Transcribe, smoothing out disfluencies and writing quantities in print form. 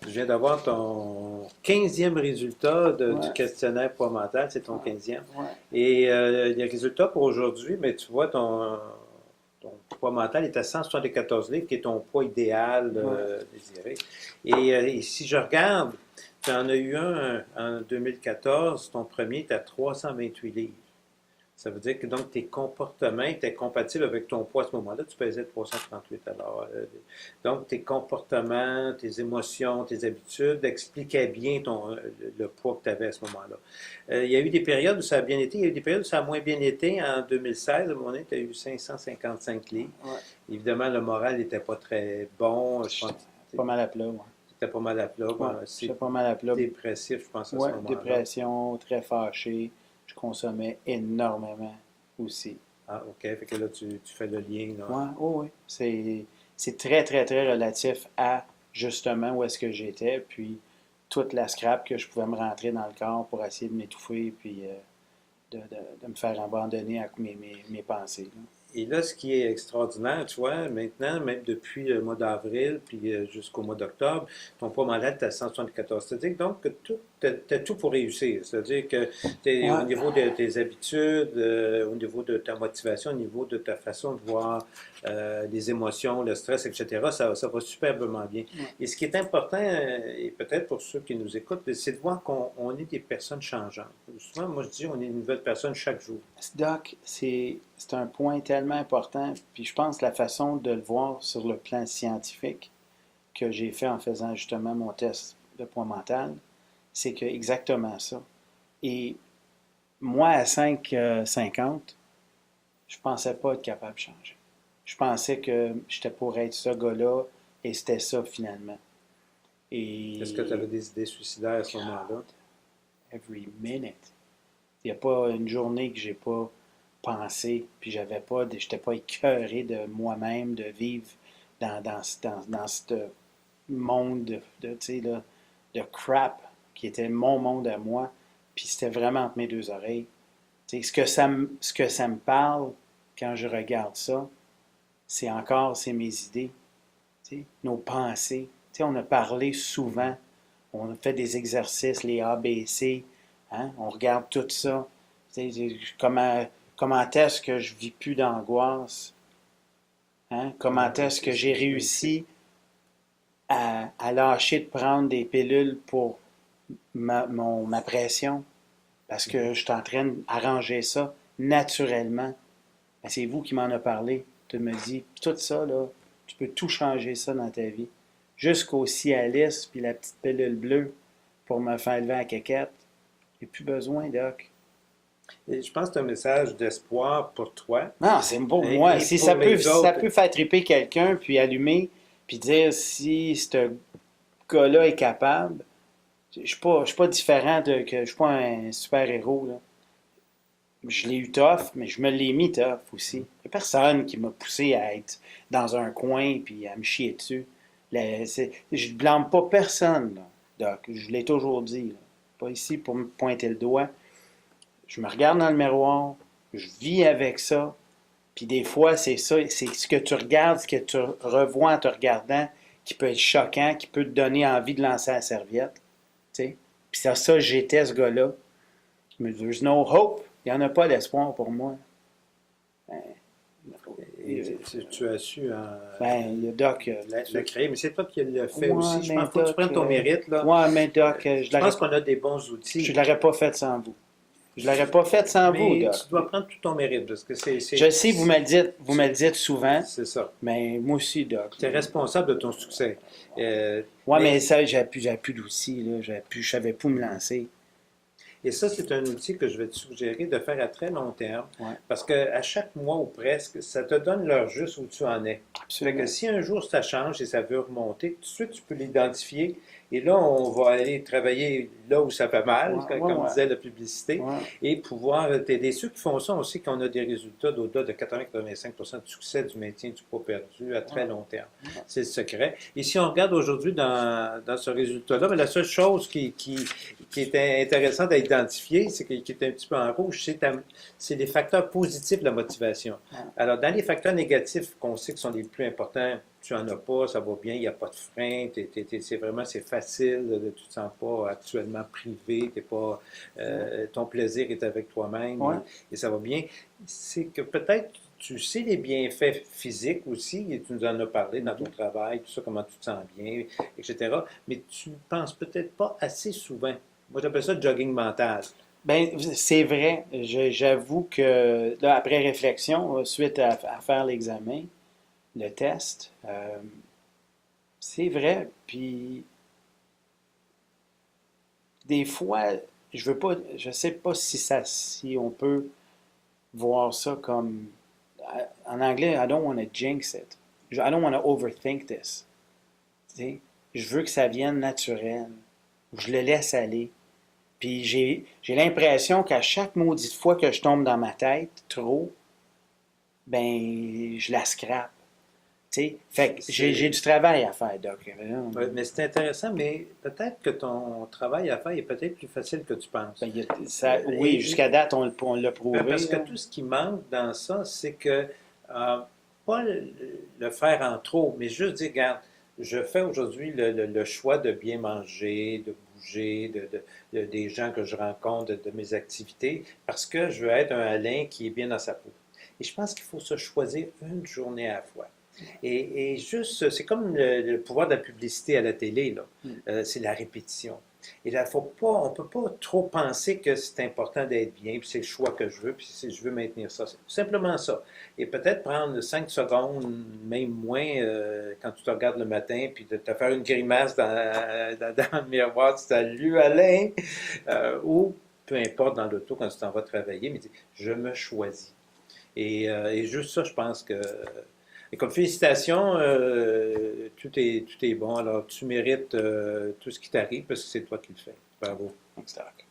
Je viens d'avoir ton 15e résultat du Ouais, questionnaire poids mental, c'est ton ouais, 15e. ouais. Et les résultats pour aujourd'hui, mais tu vois, ton poids mental est à 174 livres, qui est ton poids idéal Ouais. désiré. Et si je regarde, tu en as eu un en 2014, ton premier est à 328 livres. Ça veut dire que donc tes comportements étaient compatibles avec ton poids à ce moment-là. Tu pesais 338 alors. Donc tes comportements, tes émotions, tes habitudes expliquaient bien le poids que tu avais à ce moment-là. Il y a eu des périodes où ça a bien été, il y a eu des périodes où ça a moins bien été. En 2016, à un moment donné, tu as eu 555 livres. Ouais. Évidemment, le moral n'était pas très bon. Je pense J'étais que pas mal à plat, ouais. tu étais pas mal à plat. Ouais, C'est j'étais pas mal à plat. dépressif, je pense, à ce Ouais, moment-là. dépression, très fâché. Je consommais énormément aussi. Ah, OK. Fait que là, tu fais le lien, là. Ouais, oh oui. C'est très, très, très relatif à justement où est-ce que j'étais, puis toute la scrap que je pouvais me rentrer dans le corps pour essayer de m'étouffer, puis de me faire abandonner à mes pensées, là. Et là, ce qui est extraordinaire, tu vois, maintenant, même depuis le mois d'avril, puis jusqu'au mois d'octobre, ton poids mental est à 174. C'est-à-dire donc que t'as tout pour réussir. C'est-à-dire que t'es, au Ouais, niveau de tes habitudes, au niveau de ta motivation, au niveau de ta façon de voir les émotions, le stress, etc., ça va superbement bien. ouais. Et ce qui est important, et peut-être pour ceux qui nous écoutent, c'est de voir qu'on est des personnes changeantes. Souvent, moi, je dis, on est une nouvelle personne chaque jour. Doc, c'est un point tellement important, puis je pense la façon de le voir sur le plan scientifique que j'ai fait en faisant justement mon test de poids mental, c'est que exactement ça. Et moi, à 5,50, je pensais pas être capable de changer. Je pensais que j'étais pour être ce gars-là, et c'était ça finalement. Est-ce que tu avais Et des idées suicidaires à ce moment-là? God, every minute. Il n'y a pas une journée que j'ai pas pensé, puis j'étais pas écœuré de moi-même, de vivre dans ce monde tu sais, là, de crap qui était mon monde à moi, puis c'était vraiment entre mes deux oreilles. Tu sais, ce que ça me parle quand je regarde ça, c'est mes idées, tu sais, nos pensées. Tu sais, on a parlé souvent, on a fait des exercices, les ABC, hein, on regarde tout ça. Tu sais, comment est-ce que je vis plus d'angoisse? Hein? Comment est-ce que j'ai C'est magnifique. réussi à lâcher de prendre des pilules pour ma pression? Parce que je suis en train d'arranger ça naturellement. Ben, c'est vous qui m'en a parlé. Tu me dis, tout ça, là, tu peux tout changer ça dans ta vie. Jusqu'au Cialis, puis la petite pilule bleue pour me faire lever à quéquette. J'ai plus besoin, Doc. Et je pense que c'est un message d'espoir pour toi Non, c'est pour moi. et pour Si les ça autres. peut faire triper quelqu'un, puis allumer, puis dire si ce gars-là est capable, je suis pas différent je suis pas un super-héros, là. Je l'ai eu tough, mais je me l'ai mis tough aussi. Il n'y a personne qui m'a poussé à être dans un coin puis à me chier dessus. Je ne blâme pas personne, là, Doc. Je l'ai toujours dit, là. Pas ici pour me pointer le doigt. Je me regarde dans le miroir, je vis avec ça, puis des fois, c'est ça, c'est ce que tu regardes, ce que tu revois en te regardant, qui peut être choquant, qui peut te donner envie de lancer la serviette. Tu sais? Puis ça, j'étais ce gars-là. Mais there's no hope. Il n'y en a pas d'espoir pour moi. Ben, Et tu as su il y a Doc. le créer, mais c'est toi qui l'as fait Ouais, aussi. Je mais pense qu'il faut que tu Doc. prennes ton mérite, là. Ouais, mais Doc, Je pense qu'on a des bons je outils, l'aurais pas fait sans vous. Je l'aurais pas fait sans vous, mais Doc. tu dois prendre tout ton mérite parce que Je sais, vous me le dites souvent, c'est ça. mais moi aussi, Doc. Tu es responsable de ton succès. Ouais, mais Mais ça, j'ai plus d'outils, là. Je savais pas où me lancer. Et ça, c'est un outil que je vais te suggérer de faire à très long terme, Ouais, parce qu'à chaque mois ou presque, ça te donne l'heure juste où tu en es. Fait que absolument. si un jour ça change et ça veut remonter, tout de suite tu peux l'identifier. Et là, on va aller travailler là où ça fait mal, Ouais, comme ouais. disait la publicité, Ouais. et pouvoir t'aider. Ceux qui font ça, on sait qu'on a des résultats d'au-delà de 80-85% de succès du maintien du poids perdu à très Ouais. long terme. Ouais. C'est le secret. Et si on regarde aujourd'hui dans ce résultat-là, mais la seule chose qui est intéressante à identifier, qui est un petit peu en rouge, c'est les facteurs positifs de la motivation. Ouais. Alors, dans les facteurs négatifs qu'on sait que sont les plus importants, tu n'en as pas, ça va bien, il n'y a pas de frein, c'est facile, tu ne te sens pas actuellement privé, ton plaisir est avec toi-même Ouais. et ça va bien. C'est que peut-être tu sais les bienfaits physiques aussi, et tu nous en as parlé dans ton travail, tout ça, comment tu te sens bien, etc. Mais tu ne penses peut-être pas assez souvent. Moi, j'appelle ça le jogging mental. Ben, c'est vrai. J'avoue que, là, après réflexion, suite à faire l'examen, le test, c'est vrai. Puis, des fois, je sais pas si on peut voir ça comme, en anglais, I don't want to jinx it. I don't want to overthink this. Tu sais, je veux que ça vienne naturel. Je le laisse aller. Puis j'ai l'impression qu'à chaque maudite fois que je tombe dans ma tête trop, ben je la scrape. Tu sais? Fait que j'ai du travail à faire, Doc. Ouais, mais c'est intéressant, mais peut-être que ton travail à faire est peut-être plus facile que tu penses. Ben, oui, jusqu'à date, on l'a prouvé. Parce que Là. tout ce qui manque dans ça, c'est que pas le faire en trop, mais juste dire, regarde, je fais aujourd'hui le choix de bien manger, de bouger, des gens que je rencontre, de mes activités, parce que je veux être un Alain qui est bien dans sa peau. Et je pense qu'il faut se choisir une journée à la fois. Et juste, c'est comme le pouvoir de la publicité à la télé, là. C'est la répétition. Et là, on ne peut pas trop penser que c'est important d'être bien, puis c'est le choix que je veux, puis je veux maintenir ça. C'est tout simplement ça. Et peut-être prendre 5 secondes, même moins, quand tu te regardes le matin, puis de te faire une grimace dans le miroir, tu salut Alain, ou peu importe dans l'auto quand tu t'en vas travailler, mais je me choisis. Et juste ça, je pense que et comme félicitations, tout est bon. Alors, tu mérites tout ce qui t'arrive parce que c'est toi qui le fais. Bravo. Thanks, Doc.